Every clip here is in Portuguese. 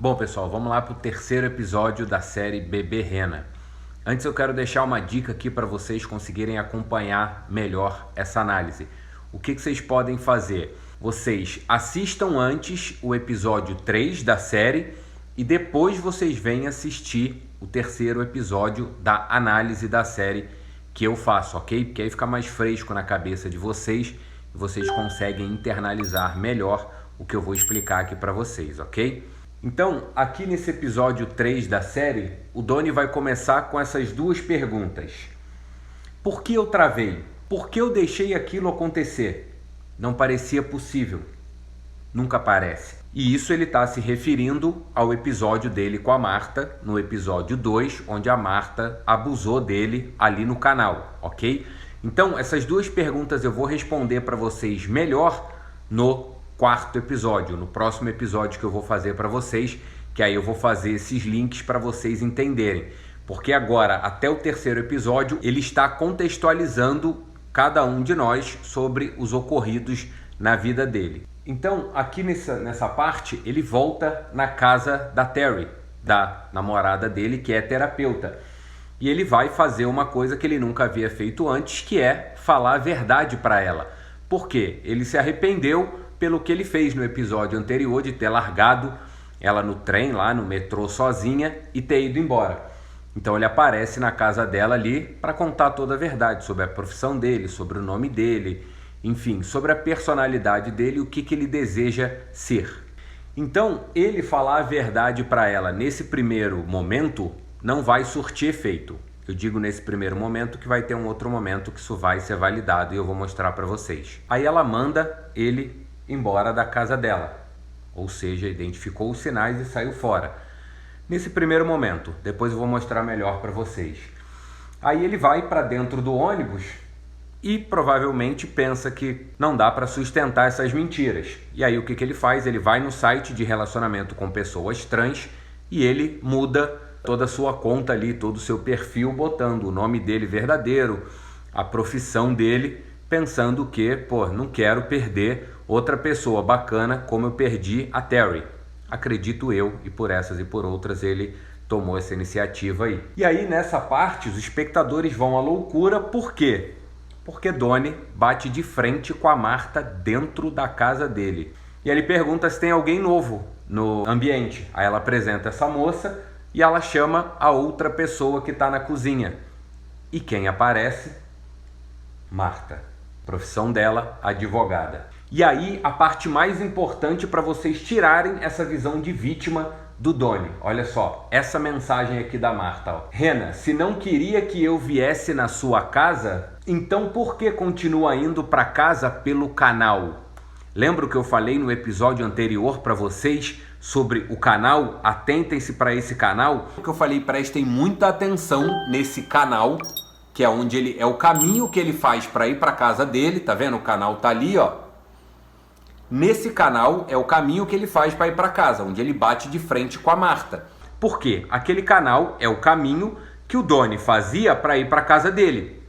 Bom, pessoal, vamos lá para o terceiro episódio da série Bebê Rena. Antes eu quero deixar uma dica aqui para vocês conseguirem acompanhar melhor essa análise. O que vocês podem fazer? Vocês assistam antes o episódio 3 da série e depois vocês vêm assistir o terceiro episódio da análise da série que eu faço, ok? Porque aí fica mais fresco na cabeça de vocês e vocês conseguem internalizar melhor o que eu vou explicar aqui para vocês, ok? Então, aqui nesse episódio 3 da série, o Donnie vai começar com essas duas perguntas. Por que eu travei? Por que eu deixei aquilo acontecer? Não parecia possível. Nunca parece. E isso ele está se referindo ao episódio dele com a Marta, no episódio 2, onde a Marta abusou dele ali no canal, ok? Então, essas duas perguntas eu vou responder para vocês melhor no quarto episódio, no próximo episódio que eu vou fazer para vocês, que aí eu vou fazer esses links para vocês entenderem. Porque agora, até o terceiro episódio, ele está contextualizando cada um de nós sobre os ocorridos na vida dele. Então, aqui nessa parte, ele volta na casa da Terry, da namorada dele, que é terapeuta. E ele vai fazer uma coisa que ele nunca havia feito antes, que é falar a verdade para ela. Por quê? Ele se arrependeu pelo que ele fez no episódio anterior, de ter largado ela no trem, lá no metrô sozinha, e ter ido embora. Então ele aparece na casa dela ali para contar toda a verdade sobre a profissão dele, sobre o nome dele, enfim, sobre a personalidade dele, o que ele deseja ser. Então, ele falar a verdade para ela nesse primeiro momento não vai surtir efeito. Eu digo nesse primeiro momento que vai ter um outro momento que isso vai ser validado e eu vou mostrar para vocês. Aí ela manda ele embora da casa dela, ou seja, identificou os sinais e saiu fora. Nesse primeiro momento, depois eu vou mostrar melhor para vocês. Aí ele vai para dentro do ônibus e provavelmente pensa que não dá para sustentar essas mentiras. E aí o que ele faz? Ele vai no site de relacionamento com pessoas trans e ele muda toda a sua conta ali, todo o seu perfil, botando o nome dele verdadeiro, a profissão dele, pensando que, não quero perder outra pessoa bacana como eu perdi a Terry. Acredito eu, e por essas e por outras ele tomou essa iniciativa aí. E aí nessa parte os espectadores vão à loucura, por quê? Porque Donnie bate de frente com a Marta dentro da casa dele. E ele pergunta se tem alguém novo no ambiente. Aí ela apresenta essa moça e ela chama a outra pessoa que está na cozinha. E quem aparece? Marta. Profissão dela, advogada. E aí a parte mais importante para vocês tirarem essa visão de vítima do Donnie. Olha só, essa mensagem aqui da Marta. Ó. Rena, se não queria que eu viesse na sua casa, então por que continua indo para casa pelo canal? Lembra o que eu falei no episódio anterior para vocês sobre o canal? Atentem-se para esse canal. O que eu falei, prestem muita atenção nesse canal, que é onde ele é o caminho que ele faz para ir para casa dele, tá vendo? O canal tá ali, ó. Nesse canal é o caminho que ele faz para ir para casa, onde ele bate de frente com a Marta. Por quê? Aquele canal é o caminho que o Donnie fazia para ir para casa dele.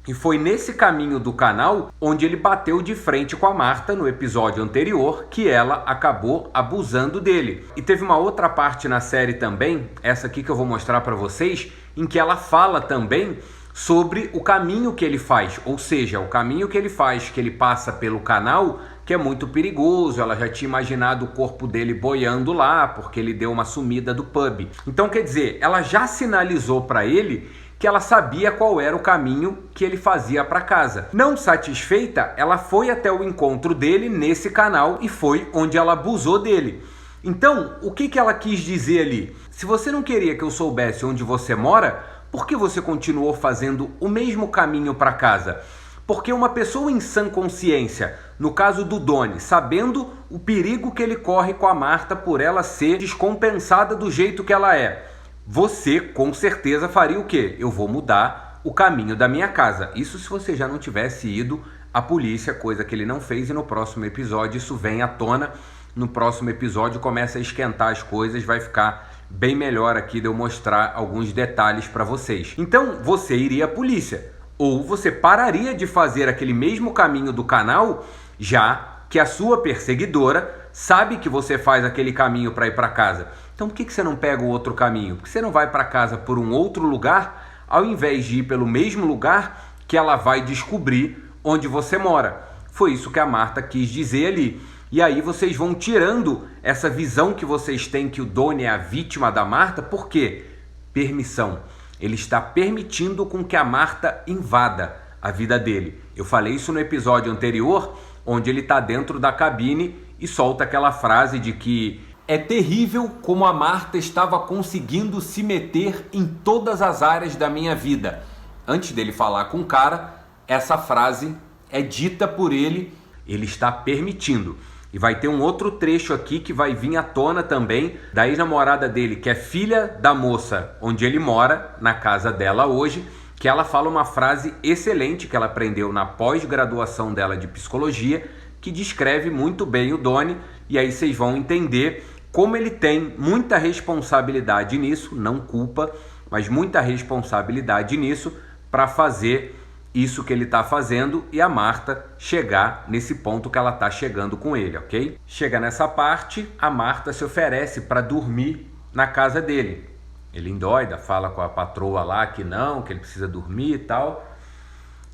E foi nesse caminho do canal onde ele bateu de frente com a Marta no episódio anterior, que ela acabou abusando dele. E teve uma outra parte na série também, essa aqui que eu vou mostrar para vocês, em que ela fala também sobre o caminho que ele faz, ou seja, o caminho que ele faz, que ele passa pelo canal, que é muito perigoso. Ela já tinha imaginado o corpo dele boiando lá, porque ele deu uma sumida do pub. Então, quer dizer, ela já sinalizou para ele que ela sabia qual era o caminho que ele fazia para casa. Não satisfeita, ela foi até o encontro dele nesse canal e foi onde ela abusou dele. Então, o que ela quis dizer ali? Se você não queria que eu soubesse onde você mora, por que você continuou fazendo o mesmo caminho para casa? Porque uma pessoa em sã consciência, no caso do Donnie, sabendo o perigo que ele corre com a Marta por ela ser descompensada do jeito que ela é, você com certeza faria o quê? Eu vou mudar o caminho da minha casa. Isso se você já não tivesse ido à polícia, coisa que ele não fez, e no próximo episódio isso vem à tona. No próximo episódio começa a esquentar as coisas, vai ficar bem melhor aqui de eu mostrar alguns detalhes para vocês. Então você iria à polícia, ou você pararia de fazer aquele mesmo caminho do canal já que a sua perseguidora sabe que você faz aquele caminho para ir para casa. Então por que você não pega o outro caminho? Por que você não vai para casa por um outro lugar, ao invés de ir pelo mesmo lugar que ela vai descobrir onde você mora? Foi isso que a Marta quis dizer ali. E aí vocês vão tirando essa visão que vocês têm que o Donnie é a vítima da Marta. Por quê? Permissão. Ele está permitindo com que a Marta invada a vida dele. Eu falei isso no episódio anterior, onde ele está dentro da cabine e solta aquela frase de que é terrível como a Marta estava conseguindo se meter em todas as áreas da minha vida. Antes dele falar com o cara, essa frase é dita por ele, ele está permitindo. E vai ter um outro trecho aqui que vai vir à tona também, da ex-namorada dele, que é filha da moça onde ele mora, na casa dela hoje, que ela fala uma frase excelente que ela aprendeu na pós-graduação dela de psicologia, que descreve muito bem o Donnie, e aí vocês vão entender como ele tem muita responsabilidade nisso, não culpa, mas muita responsabilidade nisso para fazer isso que ele está fazendo e a Marta chegar nesse ponto que ela está chegando com ele, ok? Chega nessa parte, a Marta se oferece para dormir na casa dele. Ele endoida, fala com a patroa lá que não, que ele precisa dormir e tal.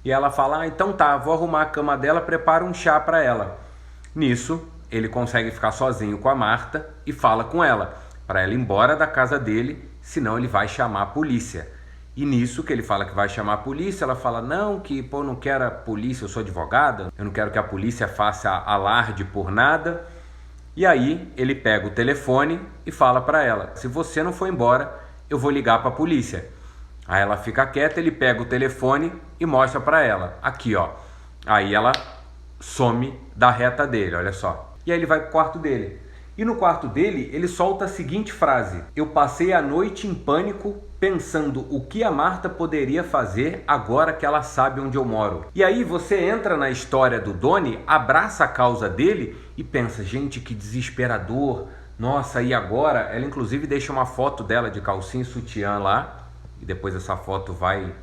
E ela fala, então tá, vou arrumar a cama dela, prepara um chá para ela. Nisso, ele consegue ficar sozinho com a Marta e fala com ela, para ela ir embora da casa dele, senão ele vai chamar a polícia. E nisso que ele fala que vai chamar a polícia, ela fala, não, que pô, não quero a polícia, eu sou advogada, eu não quero que a polícia faça alarde por nada. E aí ele pega o telefone e fala para ela, se você não for embora, eu vou ligar para a polícia. Aí ela fica quieta, ele pega o telefone e mostra para ela, aqui ó. Aí ela some da reta dele, olha só. E aí ele vai pro quarto dele. E no quarto dele, ele solta a seguinte frase, eu passei a noite em pânico, pensando o que a Marta poderia fazer agora que ela sabe onde eu moro. E aí você entra na história do Donnie, abraça a causa dele e pensa, gente, que desesperador. Nossa, e agora? Ela inclusive deixa uma foto dela de calcinha e sutiã lá, e depois essa foto vai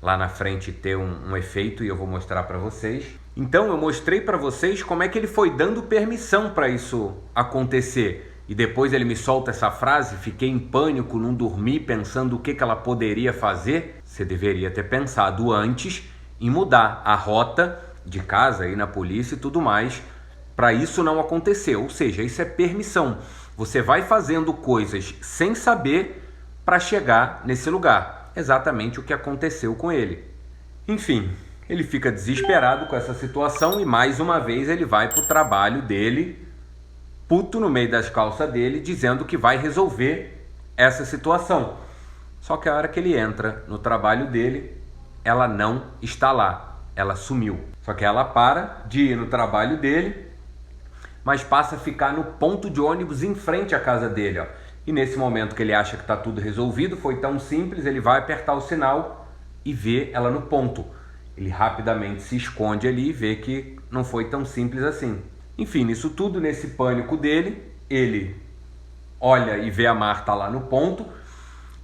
lá na frente ter um efeito e eu vou mostrar para vocês. Então eu mostrei para vocês como é que ele foi dando permissão para isso acontecer. E depois ele me solta essa frase, fiquei em pânico, não dormi, pensando o que ela poderia fazer. Você deveria ter pensado antes em mudar a rota de casa, ir na polícia e tudo mais, para isso não acontecer. Ou seja, isso é permissão. Você vai fazendo coisas sem saber para chegar nesse lugar. Exatamente o que aconteceu com ele. Enfim, ele fica desesperado com essa situação e mais uma vez ele vai para o trabalho dele, puto no meio das calças dele, dizendo que vai resolver essa situação. Só que a hora que ele entra no trabalho dele, ela não está lá, ela sumiu. Só que ela para de ir no trabalho dele, mas passa a ficar no ponto de ônibus em frente à casa dele, ó. E nesse momento que ele acha que está tudo resolvido, foi tão simples, ele vai apertar o sinal e vê ela no ponto. Ele rapidamente se esconde ali e vê que não foi tão simples assim. Enfim, nisso tudo, nesse pânico dele, ele olha e vê a Marta lá no ponto.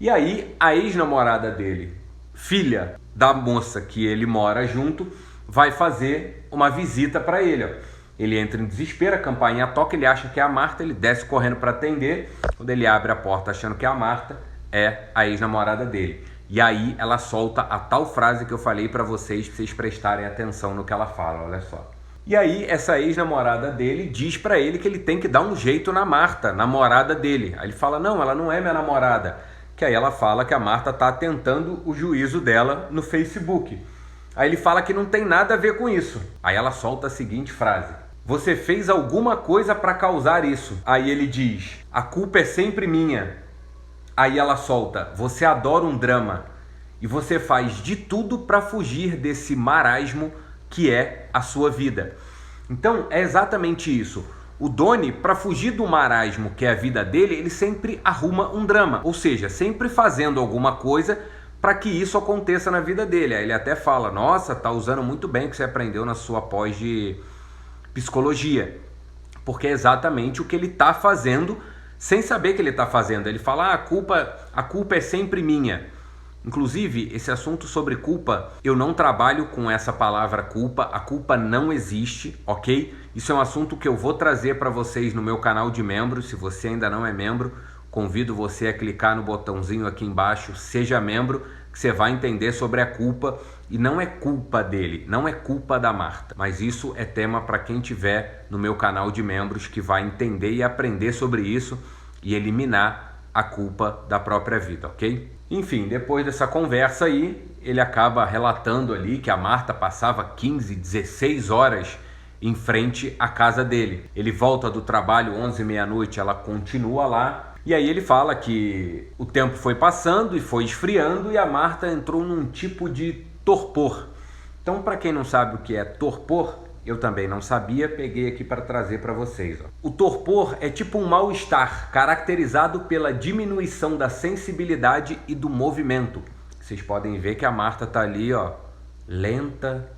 E aí a ex-namorada dele, filha da moça que ele mora junto, vai fazer uma visita para ele, ó. Ele entra em desespero, a campainha toca, ele acha que é a Marta, ele desce correndo para atender. Quando ele abre a porta achando que é a Marta, é a ex-namorada dele. E aí ela solta a tal frase que eu falei para vocês prestarem atenção no que ela fala, olha só. E aí essa ex-namorada dele diz para ele que ele tem que dar um jeito na Marta, namorada dele. Aí ele fala, não, ela não é minha namorada. Que aí ela fala que a Marta tá tentando o juízo dela no Facebook. Aí ele fala que não tem nada a ver com isso. Aí ela solta a seguinte frase, você fez alguma coisa para causar isso. Aí ele diz, a culpa é sempre minha. Aí ela solta, você adora um drama e você faz de tudo para fugir desse marasmo que é a sua vida. Então é exatamente isso. O Donnie, para fugir do marasmo que é a vida dele, ele sempre arruma um drama. Ou seja, sempre fazendo alguma coisa para que isso aconteça na vida dele. Aí ele até fala, nossa, tá usando muito bem o que você aprendeu na sua pós de psicologia. Porque é exatamente o que ele está fazendo sem saber que ele está fazendo. Ele fala, a culpa é sempre minha. Inclusive, esse assunto sobre culpa, eu não trabalho com essa palavra culpa, a culpa não existe, ok? Isso é um assunto que eu vou trazer para vocês no meu canal de membros. Se você ainda não é membro, convido você a clicar no botãozinho aqui embaixo, seja membro, que você vai entender sobre a culpa. E não é culpa dele, não é culpa da Marta, mas isso é tema para quem tiver no meu canal de membros, que vai entender e aprender sobre isso e eliminar a culpa da própria vida, ok? Enfim, depois dessa conversa aí, ele acaba relatando ali que a Marta passava 15, 16 horas em frente à casa dele. Ele volta do trabalho 11, meia-noite, ela continua lá. E aí ele fala que o tempo foi passando e foi esfriando e a Marta entrou num tipo de torpor. Então, para quem não sabe o que é torpor, eu também não sabia, peguei aqui para trazer para vocês. O torpor é tipo um mal-estar, caracterizado pela diminuição da sensibilidade e do movimento. Vocês podem ver que a Marta está ali, ó, lenta,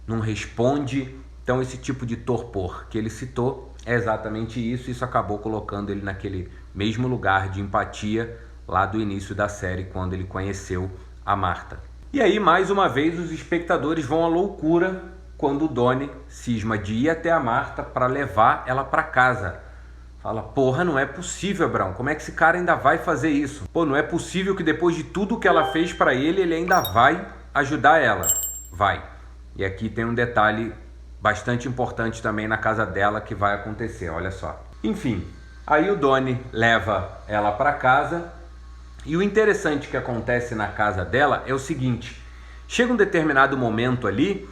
não responde. Então, esse tipo de torpor que ele citou é exatamente isso. Isso acabou colocando ele naquele mesmo lugar de empatia lá do início da série, quando ele conheceu a Marta. E aí, mais uma vez, os espectadores vão à loucura quando o Donnie cisma de ir até a Marta para levar ela para casa. Fala, porra, não é possível, Abraão, como é que esse cara ainda vai fazer isso? Pô, não é possível que depois de tudo que ela fez para ele, ele ainda vai ajudar ela. Vai. E aqui tem um detalhe bastante importante também na casa dela que vai acontecer, olha só. Enfim, aí o Donnie leva ela para casa. E o interessante que acontece na casa dela é o seguinte: chega um determinado momento ali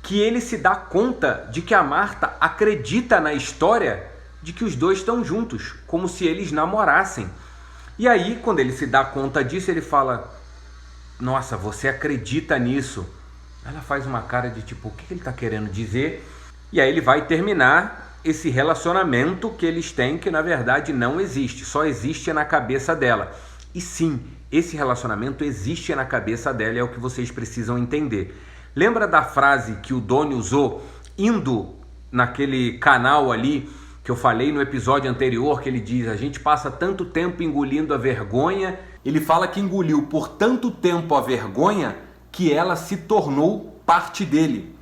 que ele se dá conta de que a Marta acredita na história de que os dois estão juntos, como se eles namorassem. E aí, quando ele se dá conta disso, ele fala, nossa, você acredita nisso? Ela faz uma cara de tipo, o que ele está querendo dizer? E aí ele vai terminar esse relacionamento que eles têm, que na verdade não existe, só existe na cabeça dela. E sim, esse relacionamento existe na cabeça dela, é o que vocês precisam entender. Lembra da frase que o Donnie usou indo naquele canal ali que eu falei no episódio anterior, que ele diz, a gente passa tanto tempo engolindo a vergonha. Ele fala que engoliu por tanto tempo a vergonha que ela se tornou parte dele.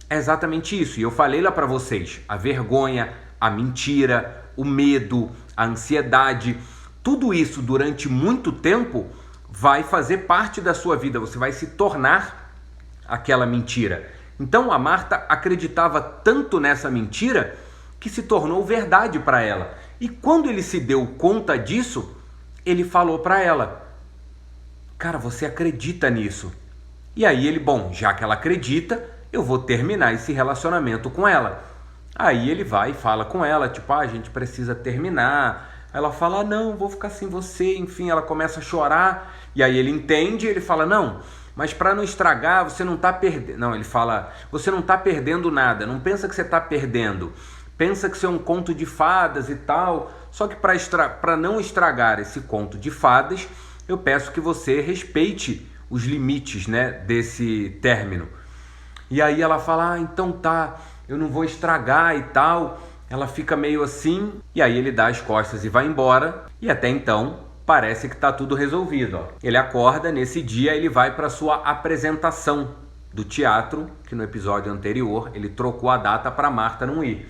É exatamente isso. E eu falei lá para vocês, a vergonha, a mentira, o medo, a ansiedade, tudo isso durante muito tempo vai fazer parte da sua vida. Você vai se tornar aquela mentira. Então a Marta acreditava tanto nessa mentira que se tornou verdade para ela. E quando ele se deu conta disso, ele falou para ela, cara, você acredita nisso? E aí ele, bom, já que ela acredita, eu vou terminar esse relacionamento com ela. Aí ele vai e fala com ela, tipo, a gente precisa terminar. Ela fala, não, vou ficar sem você. Enfim, ela começa a chorar. E aí ele entende, ele fala, não, mas para não estragar, você não está perdendo. Não, ele fala, você não está perdendo nada. Não pensa que você está perdendo. Pensa que isso é um conto de fadas e tal. Só que para não estragar esse conto de fadas, eu peço que você respeite os limites, né, desse término. E aí ela fala, então tá, eu não vou estragar e tal. Ela fica meio assim, e aí ele dá as costas e vai embora. E até então, parece que tá tudo resolvido. Ó. Ele acorda, nesse dia ele vai para sua apresentação do teatro, que no episódio anterior ele trocou a data para Marta não ir.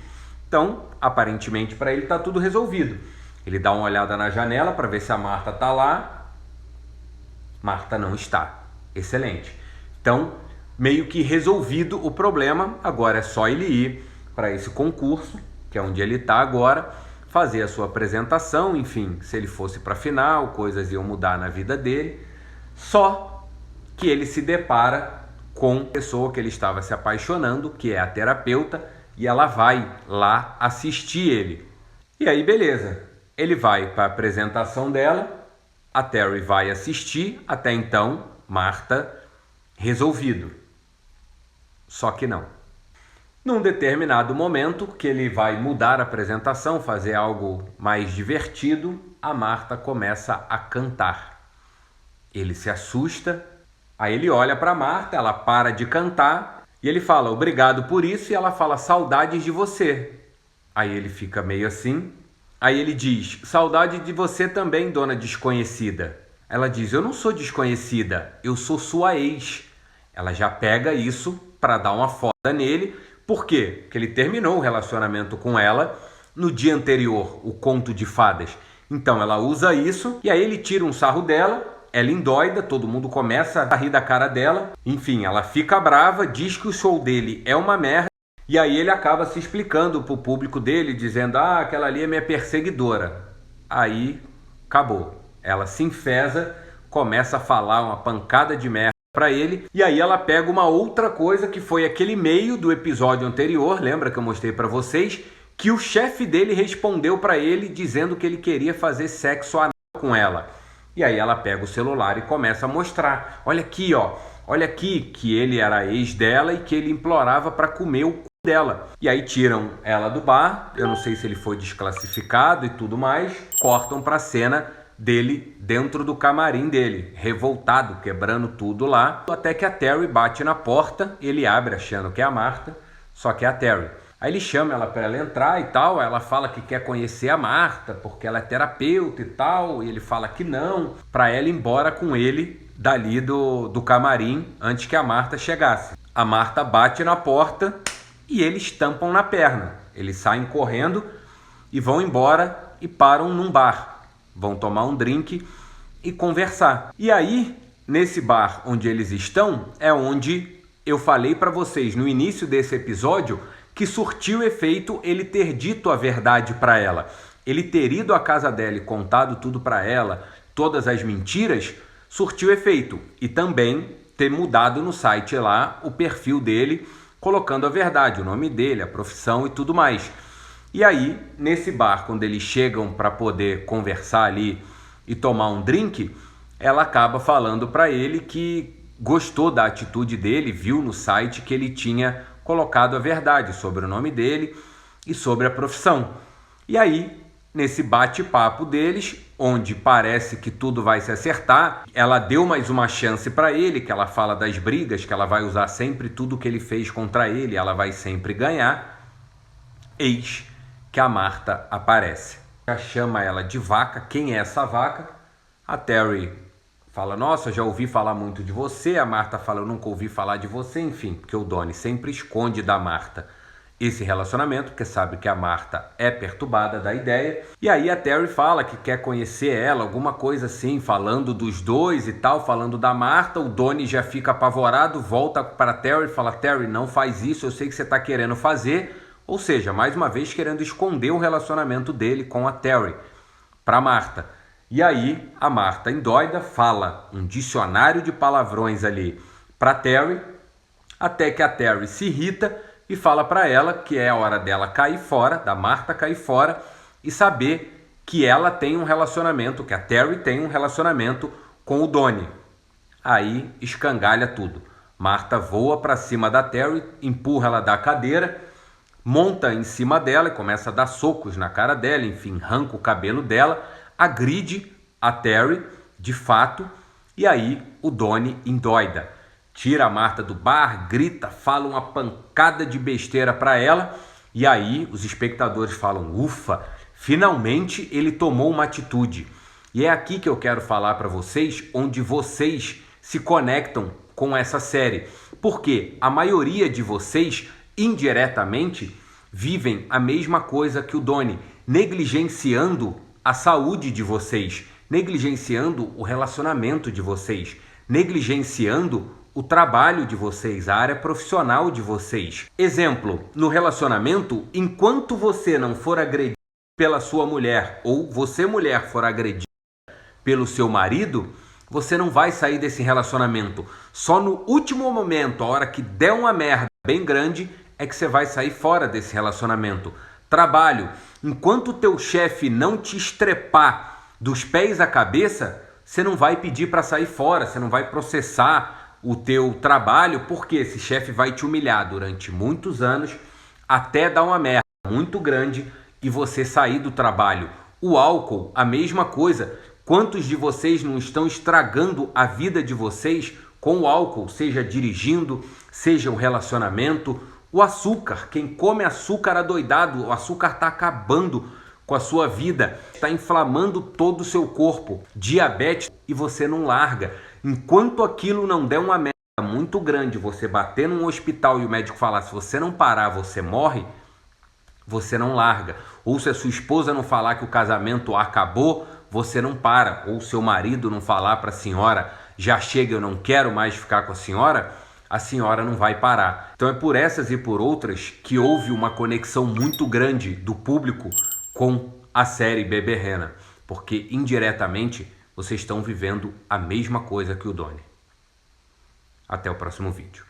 Então, aparentemente para ele tá tudo resolvido. Ele dá uma olhada na janela para ver se a Marta tá lá. Marta não está. Excelente. Então, meio que resolvido o problema, agora é só ele ir para esse concurso, que é onde ele está agora, fazer a sua apresentação, enfim, se ele fosse para a final, coisas iam mudar na vida dele, só que ele se depara com a pessoa que ele estava se apaixonando, que é a terapeuta, e ela vai lá assistir ele. E aí, beleza, ele vai para a apresentação dela, a Terry vai assistir, até então, Marta, resolvido. Só que não. Num determinado momento, que ele vai mudar a apresentação, fazer algo mais divertido, a Marta começa a cantar. Ele se assusta, aí ele olha para a Marta, ela para de cantar, e ele fala, obrigado por isso, e ela fala, saudades de você. Aí ele fica meio assim, aí ele diz, saudade de você também, dona desconhecida. Ela diz: eu não sou desconhecida, eu sou sua ex. Ela já pega isso para dar uma foda nele. Por quê? Porque ele terminou o relacionamento com ela no dia anterior, o conto de fadas. Então ela usa isso e aí ele tira um sarro dela, ela endoida, todo mundo começa a rir da cara dela. Enfim, ela fica brava, diz que o show dele é uma merda e aí ele acaba se explicando pro público dele, dizendo: ah, aquela ali é minha perseguidora. Aí acabou. Ela se enfesa, começa a falar uma pancada de merda para ele, e aí ela pega uma outra coisa que foi aquele e-mail do episódio anterior, lembra que eu mostrei para vocês, que o chefe dele respondeu para ele dizendo que ele queria fazer sexo anal com ela. E aí ela pega o celular e começa a mostrar: olha aqui, ó, olha aqui, que ele era ex dela e que ele implorava para comer o cu dela. E aí tiram ela do bar, eu não sei se ele foi desclassificado e tudo mais, cortam para a cena dele dentro do camarim dele, revoltado, quebrando tudo lá, até que a Terry bate na porta, ele abre achando que é a Martha, só que é a Terry. Aí ele chama ela para ela entrar e tal, ela fala que quer conhecer a Martha, porque ela é terapeuta e tal, e ele fala que não, para ela ir embora com ele dali do camarim antes que a Martha chegasse. A Martha bate na porta e eles tampam na perna, eles saem correndo e vão embora e param num bar. Vão tomar um drink e conversar. E aí, nesse bar onde eles estão, é onde eu falei para vocês no início desse episódio que surtiu efeito ele ter dito a verdade para ela. Ele ter ido à casa dela e contado tudo para ela, todas as mentiras, surtiu efeito. E também ter mudado no site lá o perfil dele, colocando a verdade, o nome dele, a profissão e tudo mais. E aí, nesse bar, quando eles chegam para poder conversar ali e tomar um drink, ela acaba falando para ele que gostou da atitude dele, viu no site que ele tinha colocado a verdade sobre o nome dele e sobre a profissão. E aí, nesse bate-papo deles, onde parece que tudo vai se acertar, ela deu mais uma chance para ele, que ela fala das brigas, que ela vai usar sempre tudo que ele fez contra ele, ela vai sempre ganhar. Eis que a Martha aparece. Já chama ela de vaca. Quem é essa vaca? A Terry fala: nossa, já ouvi falar muito de você. A Martha fala: eu nunca ouvi falar de você. Enfim, porque o Donnie sempre esconde da Martha esse relacionamento, porque sabe que a Martha é perturbada da ideia. E aí a Terry fala que quer conhecer ela, alguma coisa assim, falando dos dois e tal, falando da Martha. O Donnie já fica apavorado, volta para a Terry e fala: Terry, não faz isso, eu sei que você está querendo fazer. Ou seja, mais uma vez querendo esconder o relacionamento dele com a Terry para Martha. E aí a Martha, endoida, fala um dicionário de palavrões ali para Terry, até que a Terry se irrita e fala para ela que é a hora dela cair fora, da Martha cair fora e saber que ela tem um relacionamento, que a Terry tem um relacionamento com o Donnie. Aí escangalha tudo. Martha voa para cima da Terry, empurra ela da cadeira, monta em cima dela e começa a dar socos na cara dela, enfim, arranca o cabelo dela, agride a Terry, de fato, e aí o Donnie endoida. Tira a Martha do bar, grita, fala uma pancada de besteira para ela, e aí os espectadores falam: ufa, finalmente ele tomou uma atitude. E é aqui que eu quero falar para vocês, onde vocês se conectam com essa série, porque a maioria de vocês indiretamente vivem a mesma coisa que o Donnie, negligenciando a saúde de vocês, negligenciando o relacionamento de vocês, negligenciando o trabalho de vocês, a área profissional de vocês. Exemplo, no relacionamento, enquanto você não for agredido pela sua mulher ou você, mulher, for agredida pelo seu marido, você não vai sair desse relacionamento. Só no último momento, a hora que der uma merda bem grande, é que você vai sair fora desse relacionamento. Trabalho, enquanto o teu chefe não te estrepar dos pés à cabeça, você não vai pedir para sair fora, você não vai processar o teu trabalho, porque esse chefe vai te humilhar durante muitos anos, até dar uma merda muito grande e você sair do trabalho. O álcool, a mesma coisa. Quantos de vocês não estão estragando a vida de vocês com o álcool, seja dirigindo, seja um relacionamento? O açúcar, quem come açúcar adoidado, o açúcar está acabando com a sua vida, está inflamando todo o seu corpo, diabetes, e você não larga. Enquanto aquilo não der uma meta muito grande, você bater num hospital e o médico falar, se você não parar, você morre, você não larga. Ou se a sua esposa não falar que o casamento acabou, você não para. Ou seu marido não falar para a senhora, já chega, eu não quero mais ficar com a senhora não vai parar. Então é por essas e por outras que houve uma conexão muito grande do público com a série Bebê Rena, porque indiretamente vocês estão vivendo a mesma coisa que o Doni. Até o próximo vídeo.